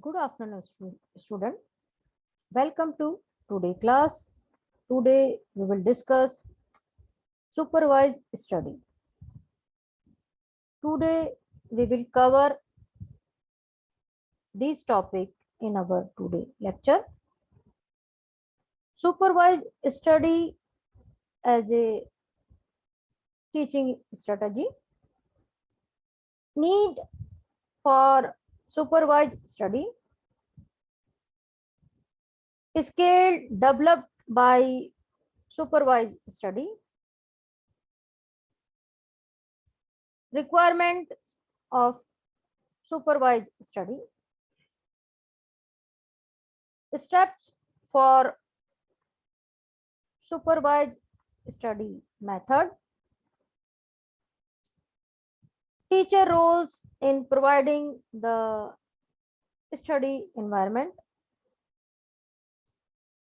Good afternoon, student. Welcome to today class. Today we will discuss supervised study. Today we will cover this topic in our today lecture. Supervised study as a teaching strategy. Need for supervised study. Skill developed by supervised study. Requirements of supervised study. Steps for supervised study method. Teacher roles in providing the study environment.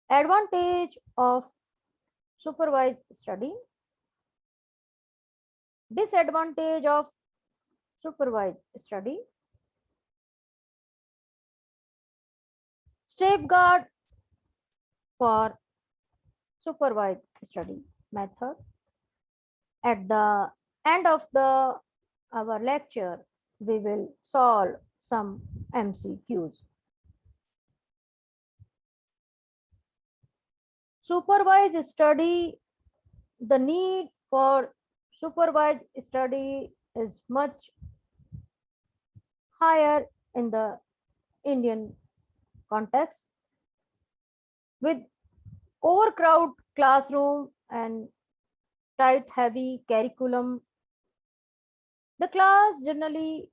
Advantage of supervised study. Disadvantage of supervised study. Safeguard for supervised study method. At the end of our lecture, we will solve some MCQs. Supervised study, the need for supervised study is much higher in the Indian context. With overcrowded classroom and tight heavy curriculum, the class generally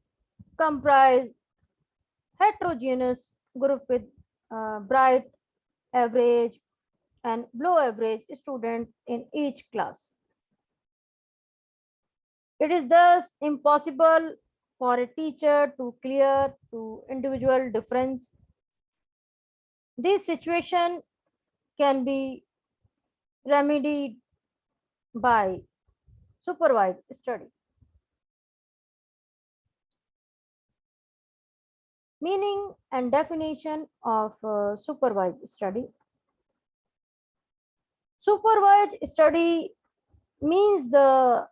comprise heterogeneous group with bright, average and below average student in each class. It is thus impossible for a teacher to clear to individual difference. This situation can be remedied by supervised study. Meaning and definition of supervised study. Supervised study means the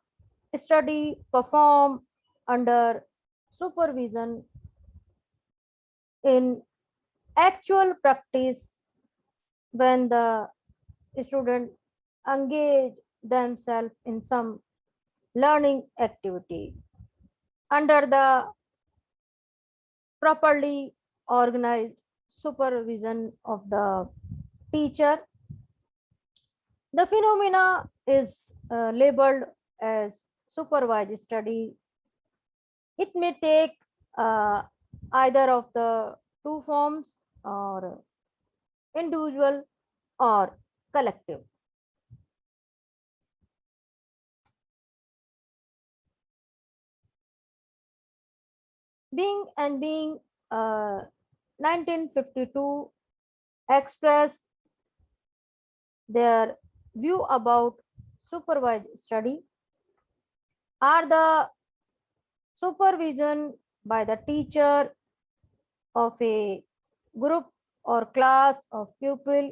study performed under supervision in actual practice when the student engage themselves in some learning activity under the properly organized supervision of the teacher. The phenomena is labeled as supervised study. It may take either of the two forms, or individual or collective. Being 1952 expressed their view about supervised study are the supervision by the teacher of a group or class of pupil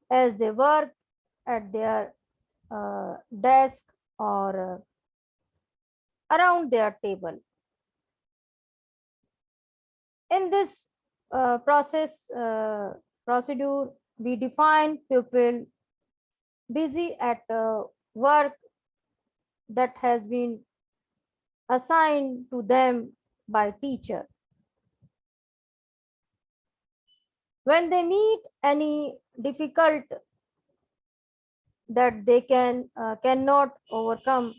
as they work at their desk or around their table. In this procedure, we define pupil busy at work that has been assigned to them by teacher. When they meet any difficult that they cannot overcome,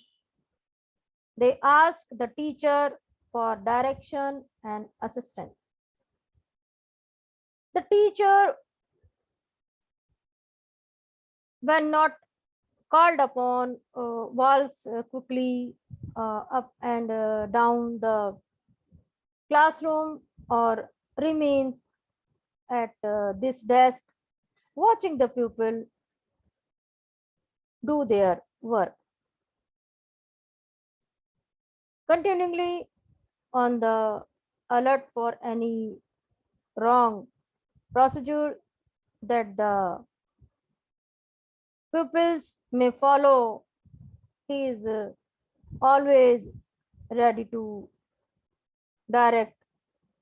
they ask the teacher for direction and assistance. The teacher, when not called upon, walks quickly up and down the classroom or remains at this desk watching the pupil do their work. Continually on the alert for any wrong procedure that the pupils may follow. He is always ready to direct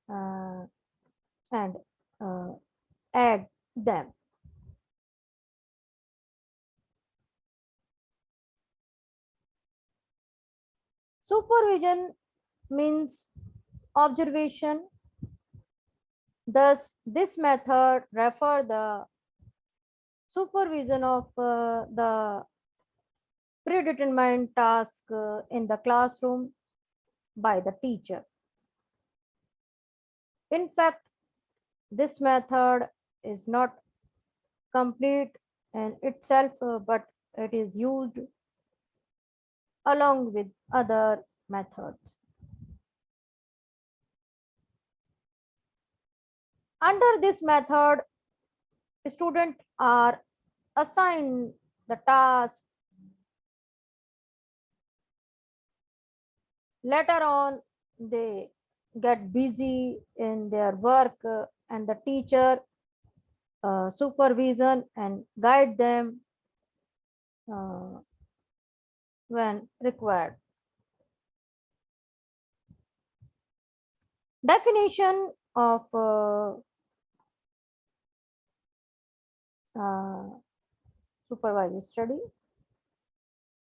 uh, and uh, add them. Supervision means observation. Thus, this method refer the supervision of the predetermined task in the classroom by the teacher. In fact, this method is not complete in itself, but it is used along with other methods. Under this method, students are assigned the task. Later on, they get busy in their work, and the teacher supervision and guide them uh, when required. Definition of uh, supervised study.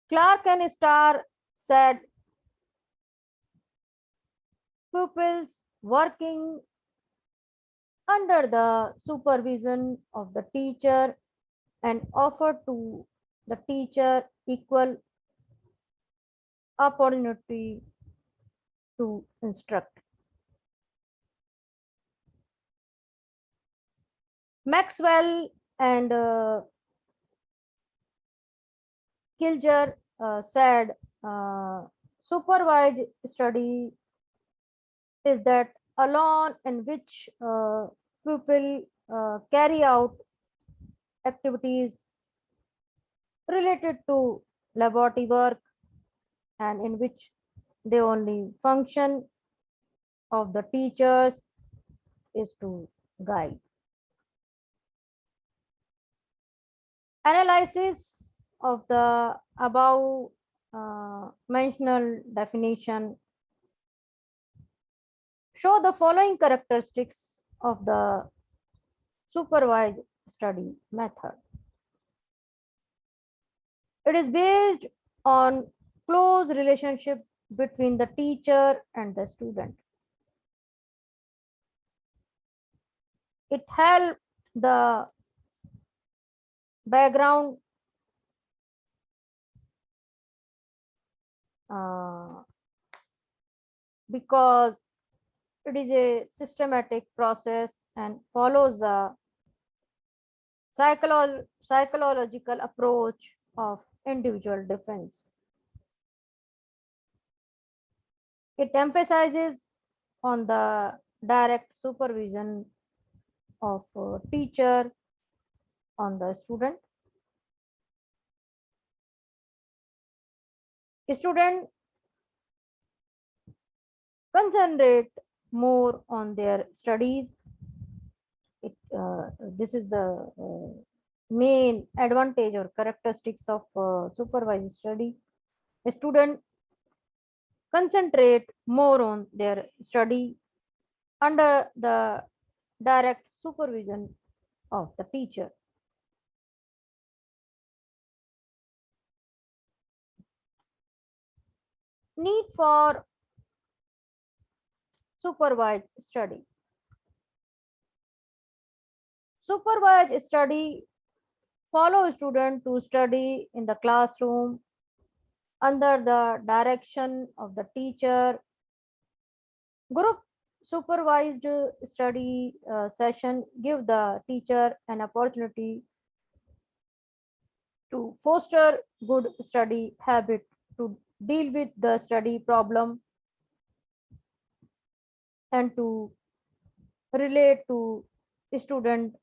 Clark and Starr said pupils working under the supervision of the teacher and offer to the teacher equal opportunity to instruct. Maxwell and Kilger said supervised study is that alone in which people carry out activities related to laboratory work and in which the only function of the teachers is to guide. Analysis of the above mentioned definition show the following characteristics of the supervised study method. It is based on close relationship between the teacher and the student. It helped the background because it is a systematic process and follows the psychological approach of individual difference. It emphasizes on the direct supervision of teacher on the student. Student concentrate more on their studies. This is the main advantage or characteristics of supervised study. A student concentrate more on their study under the direct supervision of the teacher. Need for supervised study. Supervised study follow student to study in the classroom under the direction of the teacher. Group supervised study session give the teacher an opportunity to foster good study habit, to deal with the study problem, and to relate to student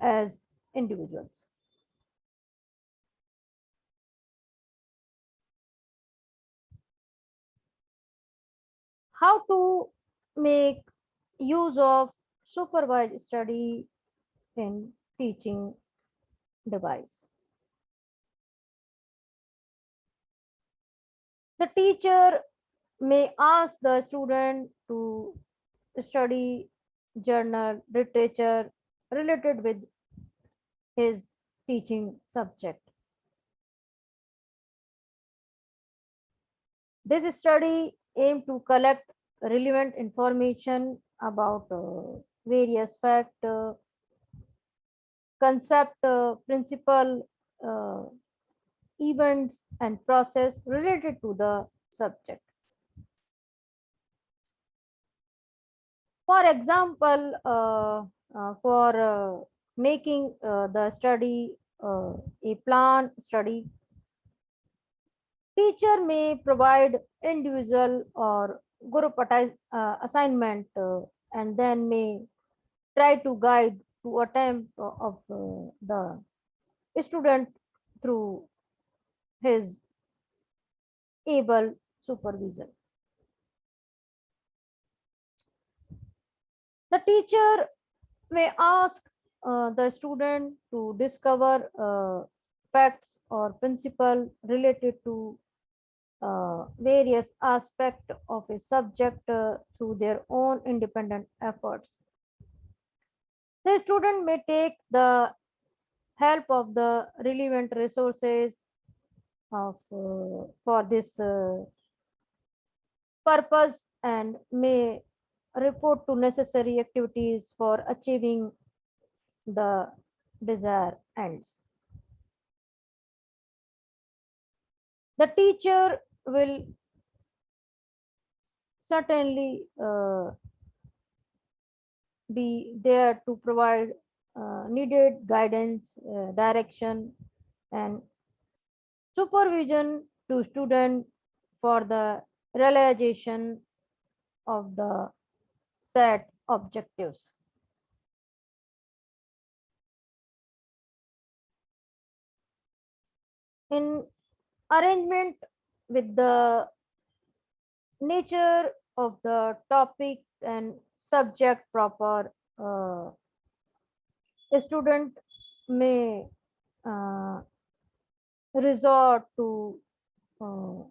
as individuals. How to make use of supervised study in teaching device. The teacher may ask the student to study journal literature related with his teaching subject. This study aims to collect relevant information about various fact, concept, principle, events, and process related to the subject. For example, for making the study a plan study, teacher may provide individual or group assignment and then may try to guide to attempt of the student through his able supervision. The teacher may ask the student to discover facts or principle related to various aspects of a subject through their own independent efforts. The student may take the help of the relevant resources for this purpose and may report to necessary activities for achieving the desired ends. The teacher will certainly be there to provide needed guidance, direction, and supervision to student for the realization of the set objectives. In arrangement with the nature of the topic and subject proper, a student may uh, resort to uh,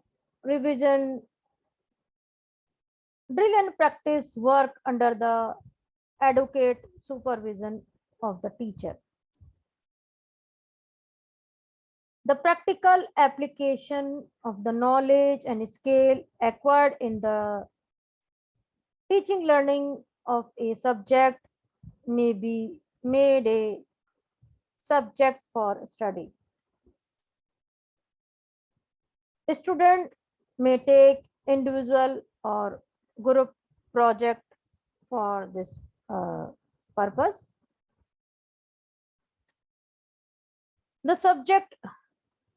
revision, drill and practice work under the adequate supervision of the teacher. The practical application of the knowledge and skill acquired in the teaching learning of a subject may be made a subject for study. A student may take individual or group project for this purpose. The subject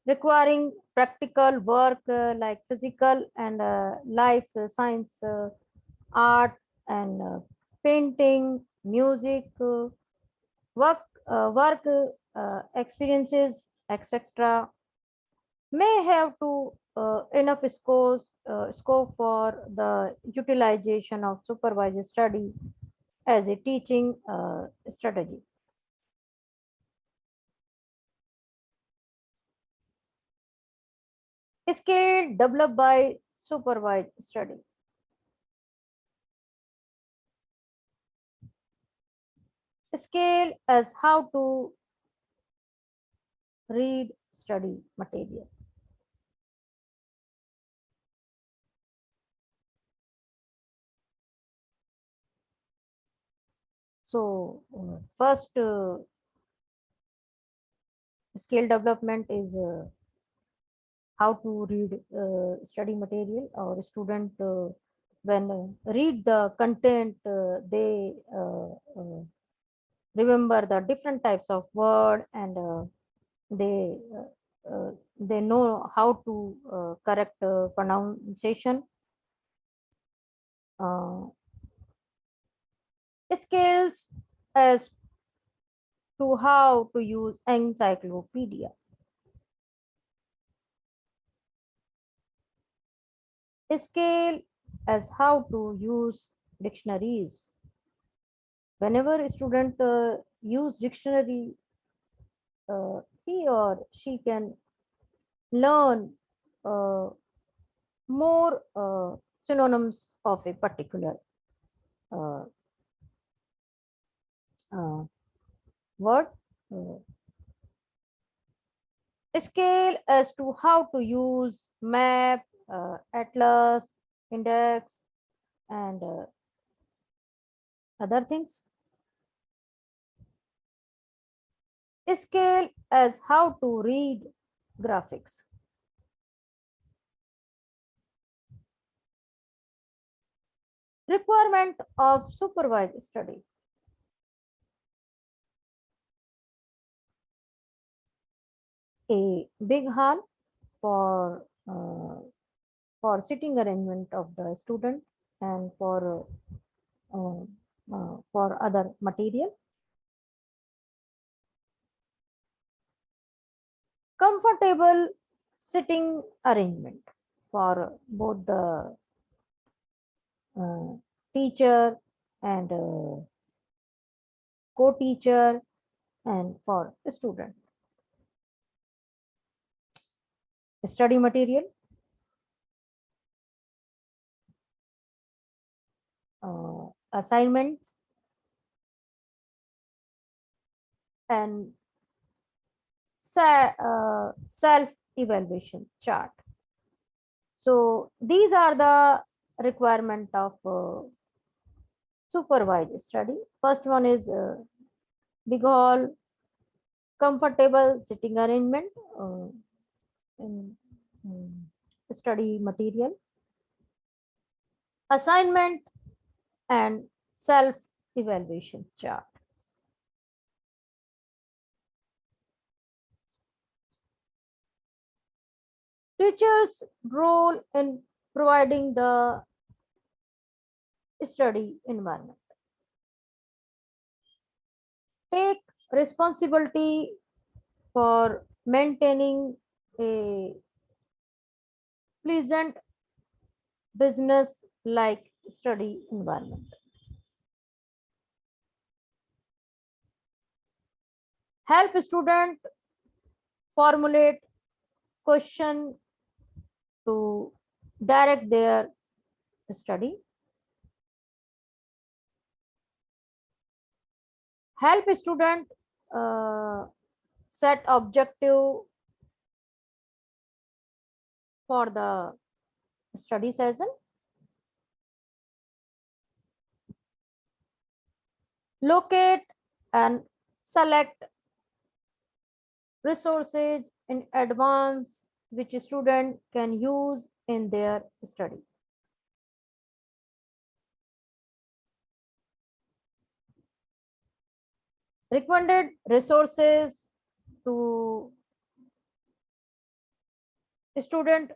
requiring practical work like physical and life science, art and painting, music, work experiences, etc., may have to enough scope for the utilization of supervised study as a teaching strategy. Skill developed by supervised study. Skill as how to read study material. So first skill development is how to read study material. Or student when read the content, they remember the different types of word and they they know how to correct pronunciation. uh, Skills as to how to use encyclopedia. Skill as how to use dictionaries. Whenever a student use dictionary, he or she can learn uh, more synonyms of a particular uh, uh, word. Uh, Scale as to how to use map, atlas, index, and other things. Scale as how to read graphics. Requirement of supervised study. A big hall for sitting arrangement of the student and for other material. Comfortable sitting arrangement for both the uh, teacher and co-teacher and for student. Study material, assignments, and self-evaluation chart. So these are the requirement of supervised study. First one is big hall, comfortable sitting arrangement in study material, assignment, and self-evaluation chart. Teachers' role in providing the study environment. Take responsibility for maintaining a pleasant business like study environment. Help student formulate question to direct their study. Help student set objective for the study session. Locate and select resources in advance which student can use in their study. Recommended resources to student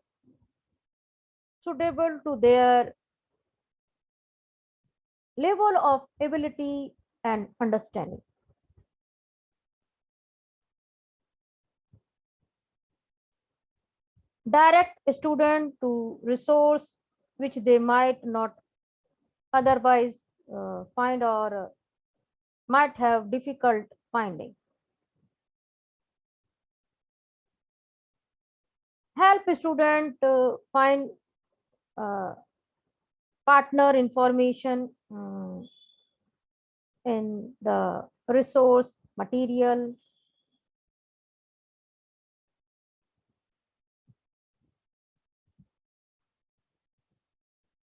suitable to their level of ability and understanding. Direct student to resource which they might not otherwise find or might have difficult finding. Help student find uh, partner information in the resource material.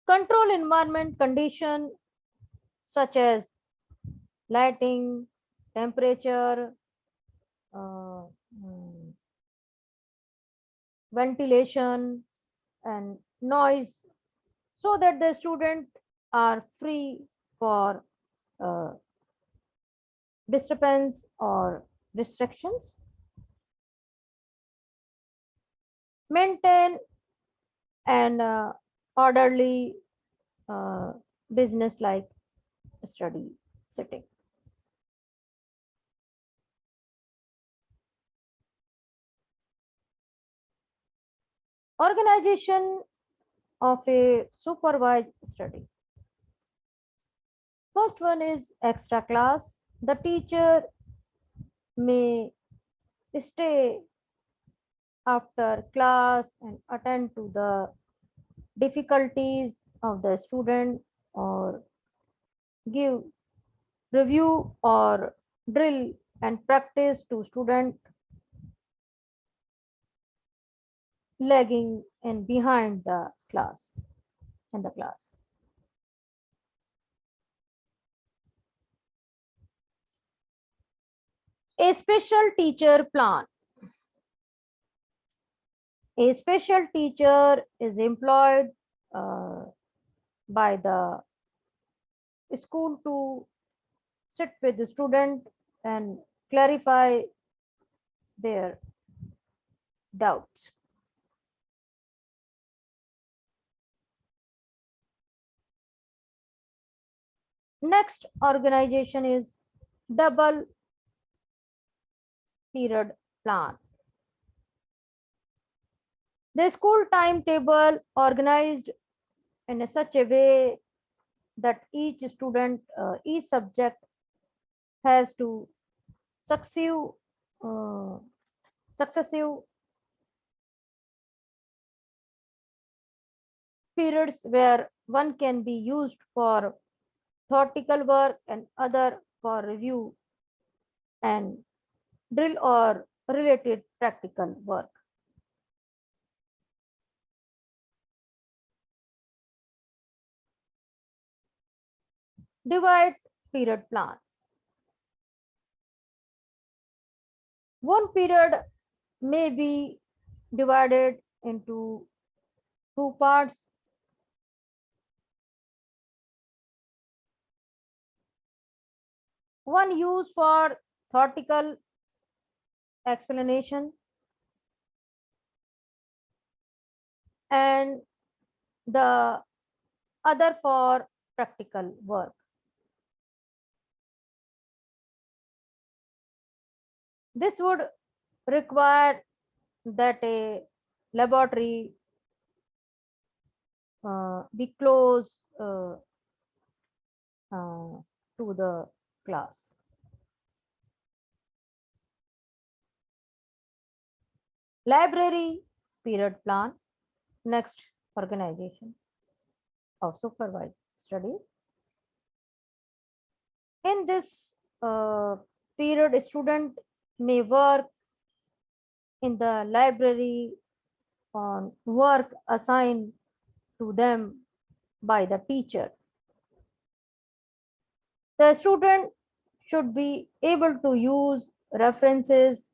Control environment condition such as lighting, temperature, uh, mm, ventilation, and noise so that the student are free for uh, disturbance or distractions. Maintain an orderly uh, business like study setting. Organization of a supervised study. First one is extra class. The teacher may stay after class and attend to the difficulties of the student or give review or drill and practice to student lagging and behind the class in the class. A special teacher plan. A special teacher is employed by the school to sit with the student and clarify their doubts. Next organization is double period plan. The school timetable organized in such a way that each subject has to successive uh, successive periods where one can be used for theoretical work and other for review and drill or related practical work. Divide period plan. One period may be divided into two parts. One used for theoretical explanation and the other for practical work. This would require that a laboratory be close to the class. Library period plan. Next organization of supervised study. In this period, student may work in the library on work assigned to them by the teacher. The student should be able to use references,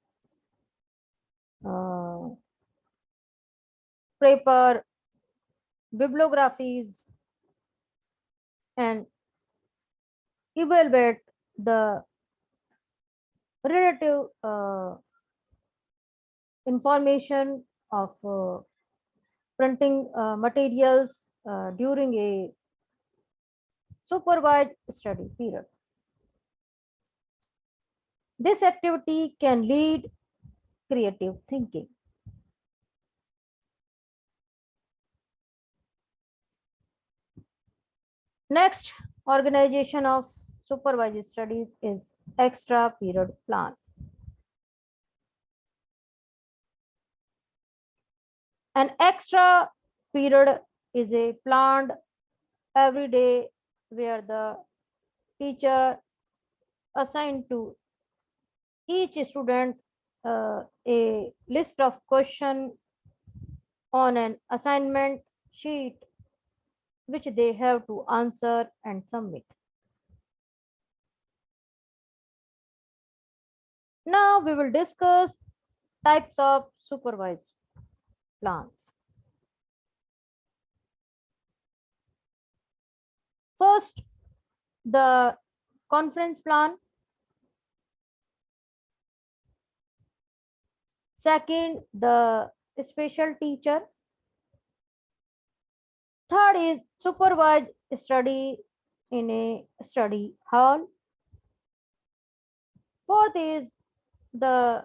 paper, bibliographies, and evaluate the relative information of printing materials during a supervised study period. This activity can lead creative thinking. Next organization of supervised studies is extra period plan. An extra period is a planned every day where the teacher assigned to each student a list of questions on an assignment sheet which they have to answer and submit. Now we will discuss types of supervised plans. First, the conference plan. Second, the special teacher. Third is supervised study in a study hall. Fourth is the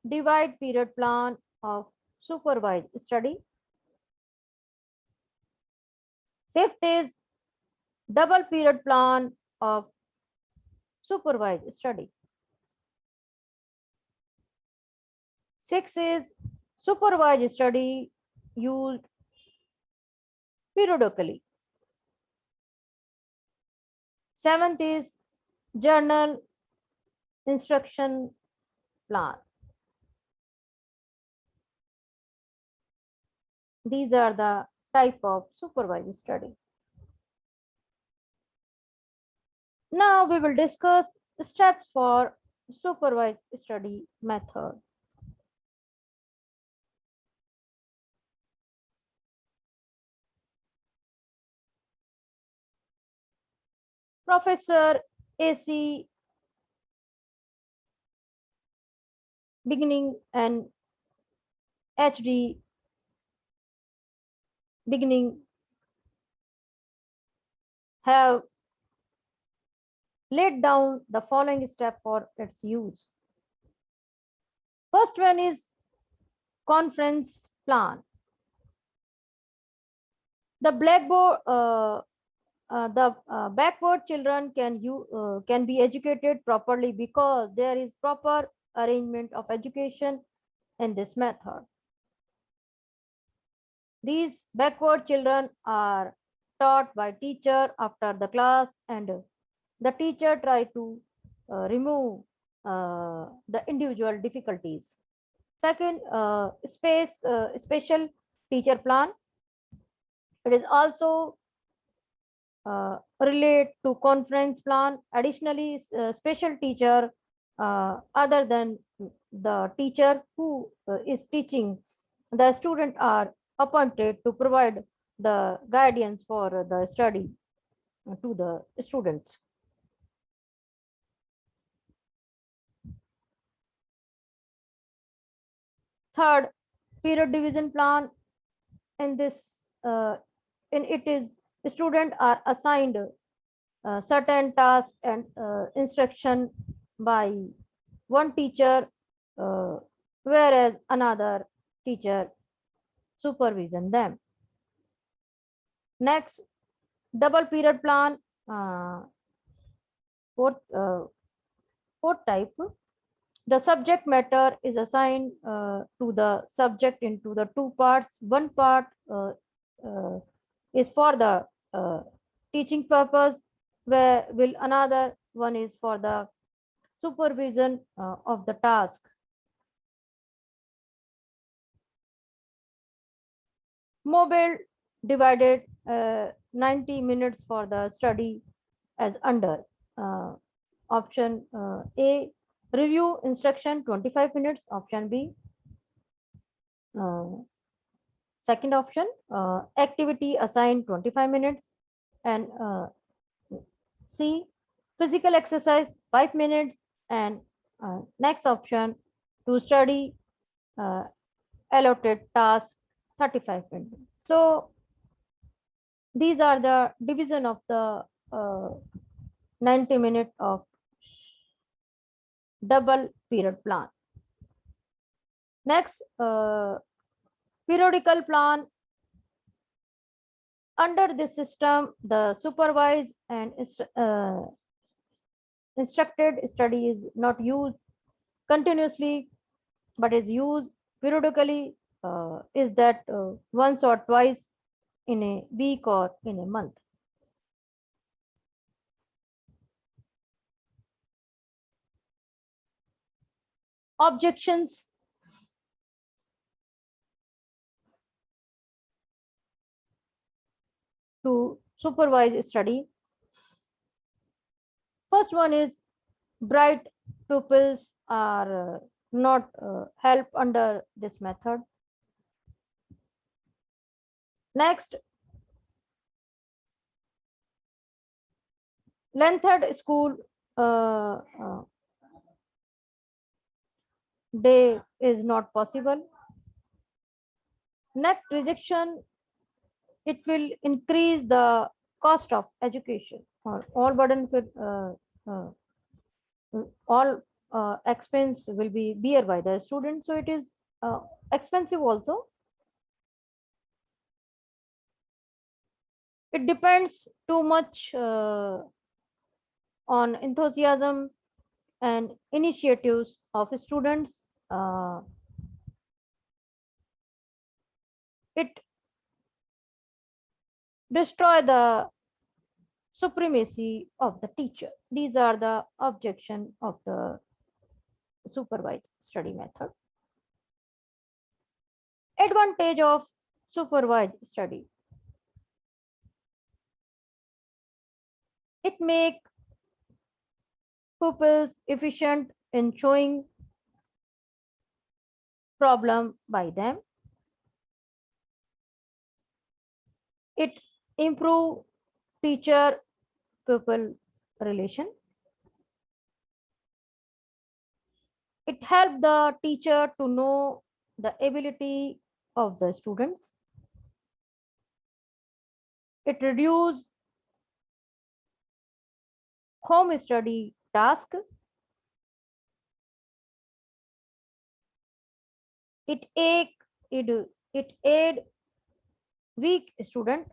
divide period plan of supervised study. Fifth is double period plan of supervised study. 6 is supervised study used periodically. 7th is journal instruction plan. These are the type of supervised study. Now we will discuss steps for supervised study method. Professor AC beginning and HD beginning have laid down the following step for its use. First one is conference plan. The backward children can be educated properly because there is proper arrangement of education in this method. These backward children are taught by teacher after the class, and the teacher try to remove the individual difficulties. Second, special teacher plan. It is also relate to conference plan. Additionally, special teacher other than the teacher who is teaching the student are appointed to provide the guidance for the study to the students. Third, period division plan. In this, in it is student are assigned certain tasks and instruction by one teacher, whereas another teacher supervision them. Next, double period plan. Fourth type, the subject matter is assigned to the subject into the two parts. One part is for the teaching purpose, where will another one is for the supervision of the task. Mobile divided 90 minutes for the study as under. Option A, review instruction 25 minutes. Option B, second option, activity assigned 25 minutes. And C, physical exercise 5 minutes. And next option, to study allotted task 35 minutes. So these are the division of the 90 minutes of double period plan. Next, periodical plan. Under this system, the supervised and instructed study is not used continuously, but is used periodically. Is that once or twice in a week or in a month. Objections. To supervise study. First one is bright pupils are not help under this method. Next, lengthened school day is not possible. Next, rejection, it will increase the cost of education, or all burden all expense will be bear by the student, so it is expensive also. It depends too much on enthusiasm and initiatives of students. It destroy the supremacy of the teacher. These are the objection of the supervised study method. Advantage of supervised study. It make pupils efficient in showing problem by them. It improve teacher pupil relation. It help the teacher to know the ability of the students. It reduce home study task. It aid it aid weak student.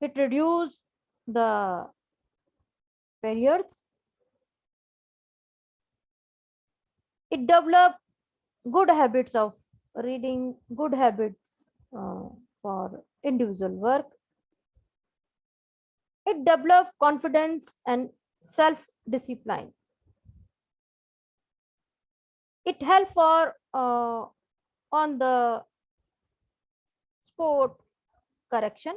It reduce the barriers. It develop good habits of reading, good habits for individual work. It develop confidence and self discipline. It help for on the sport correction.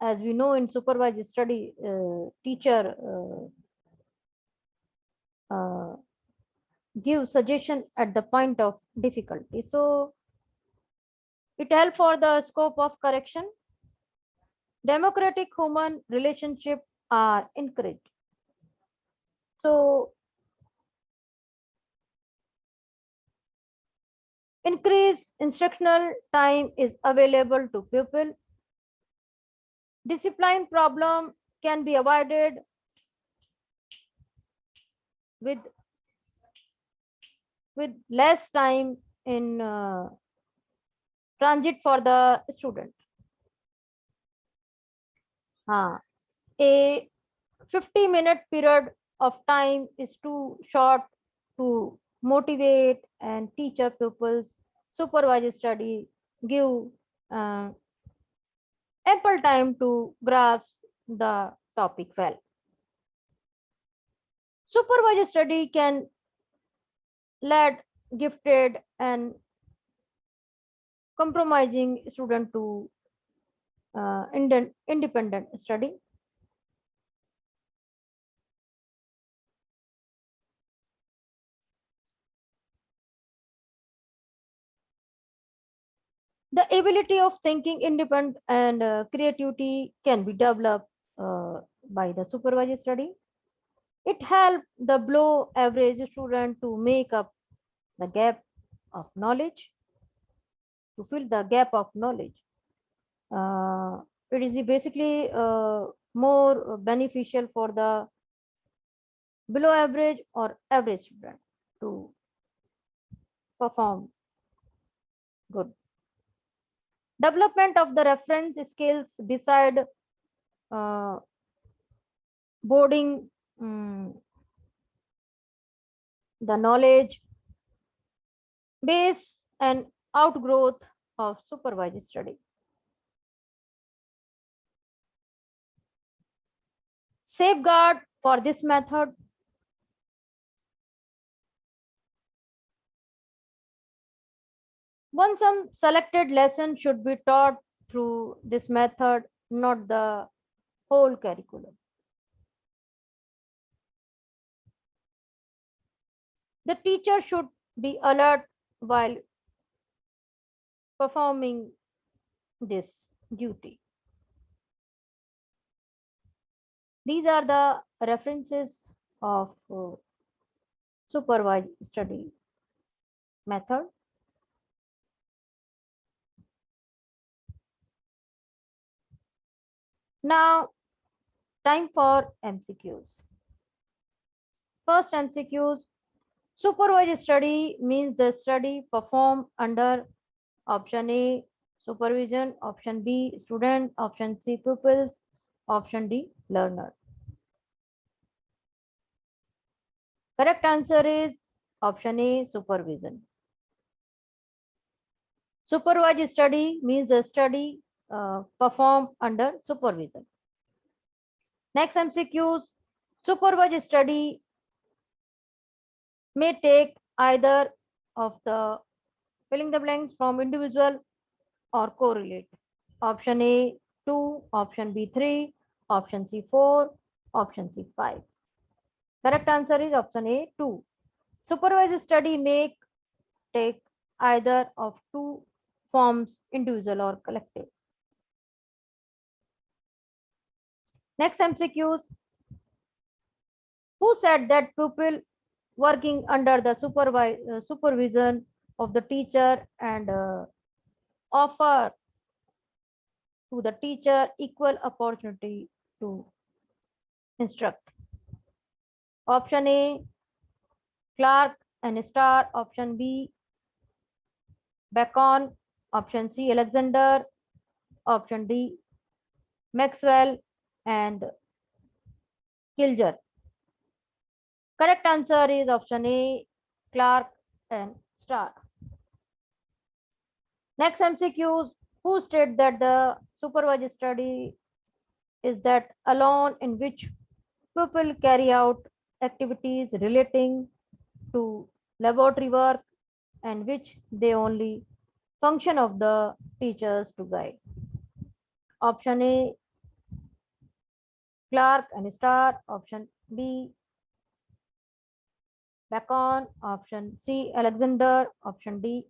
As we know, in supervised study, teacher give suggestion at the point of difficulty. So it help for the scope of correction. Democratic human relationship are encouraged. So increased instructional time is available to pupil. Discipline problem can be avoided with less time in transit for the student. A 50-minute period of time is too short to motivate and teach our pupils. Supervised study give uh, ample time to grasp the topic well. Supervised study can lead gifted and compromising student to independent study. The ability of thinking independent and creativity can be developed by the supervised study. It helps the below average student to make up the gap of knowledge, to fill the gap of knowledge. It is basically more beneficial for the below average or average student to perform good. Development of the reference skills beside boarding the knowledge base and outgrowth of supervised study. Safeguard for this method. Some selected lesson should be taught through this method, not the whole curriculum. The teacher should be alert while performing this duty. These are the references of supervised study method. Now, time for MCQs. First MCQs, supervised study means the study performed under Option A, supervision. Option B, student. Option C, pupils. Option D, learner. Correct answer is option A, supervision. Supervised study means a study performed under supervision. Next MCQs, supervised study may take either of the filling the blanks from individual or correlate. Option A 2, option B 3, option C 4, option C 5. Correct answer is option A 2. Supervised study may take either of two forms, individual or collective. Next MCQs. Who said that pupil working under the supervision of the teacher and offer to the teacher equal opportunity to instruct? Option A, Clark and Starr. Option B, Bacon. Option C, Alexander. Option D, Maxwell and Kilger. Correct answer is option A, Clark and Starr. Next MCQs. Who state that the supervised study is that alone in which people carry out activities relating to laboratory work and which they only function of the teachers to guide? Option A, Clark and Starr. Option B, Bacon. Option C, Alexander. Option D,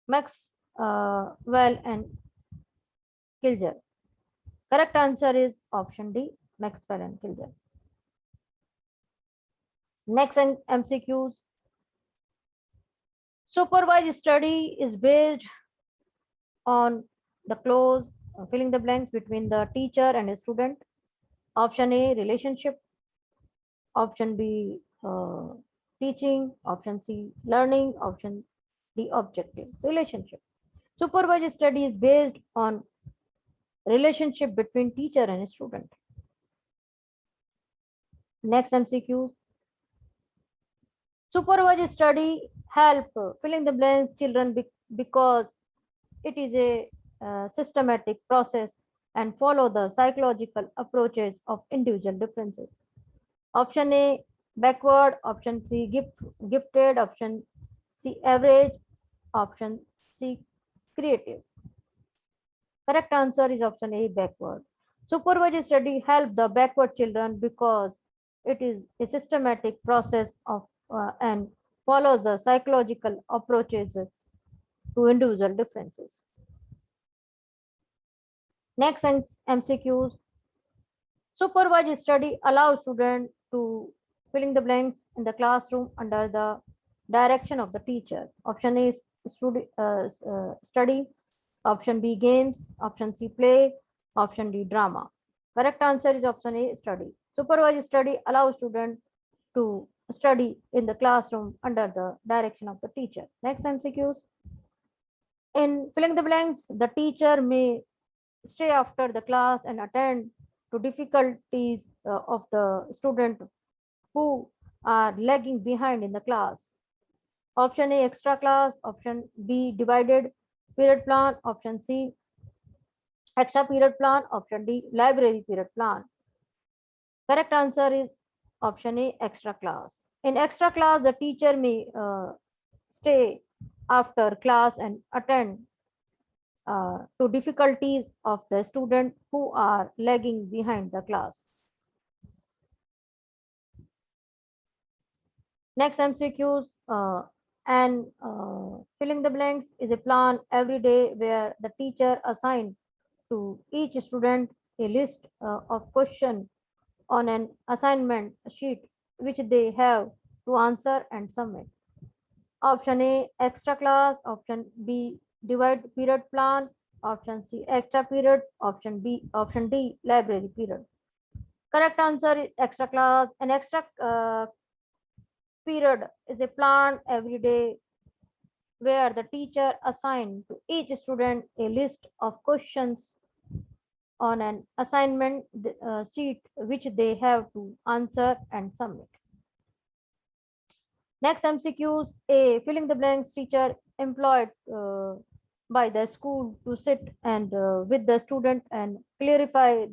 Maxwell and Kilger. Correct answer is option D, Maxwell and Kilger. Next MCQs. Supervised study is based on the clause filling the blanks between the teacher and a student. Option A, relationship. Option B, teaching. Option C, learning. Option D, objective. Relationship. Supervised study is based on relationship between teacher and student. Next MCQ. Supervised study help filling the blanks children because it is a systematic process and follow the psychological approaches of individual differences. Option A, backward. Option C, gifted. Option C, average. Option C, creative. Correct answer is option A, backward. Supervised study help the backward children because it is a systematic process of and follows the psychological approaches to individual differences. Next MCQs. Supervised study allows students to filling the blanks in the classroom under the direction of the teacher. Option A is study. Option B, games. Option C, play. Option D, drama. Correct answer is option A, study. Supervised study allows students to study in the classroom under the direction of the teacher. Next MCQs. In filling the blanks, the teacher may stay after the class and attend to difficulties of the student who are lagging behind in the class. Option A, extra class. Option B, divided period plan. Option C, extra period plan. Option D, library period plan. Correct answer is option A, extra class. In extra class, the teacher may stay after class and attend to difficulties of the student who are lagging behind the class. Next MCQs. And filling the blanks is a plan every day where the teacher assigns to each student a list of questions on an assignment sheet which they have to answer and submit. Option A, extra class. Option B, divide period plan. Option C, extra period. Option D, library period. Correct answer is extra class. An extra period is a plan every day where the teacher assigned to each student a list of questions on an assignment sheet which they have to answer and submit. Next MCQs, a filling the blanks teacher employed by the school to sit and with the student and clarify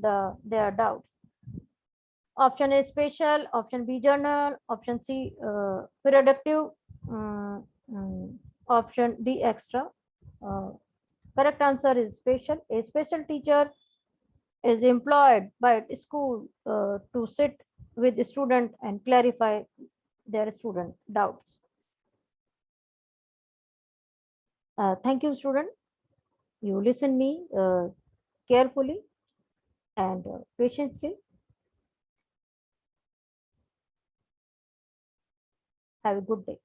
their doubts. Option A special, option B journal, option C productive, mm, option D extra. Uh, Correct answer is special. A special teacher is employed by school to sit with the student and clarify their student doubts. Thank you, student. You listen me carefully and patiently. Have a good day.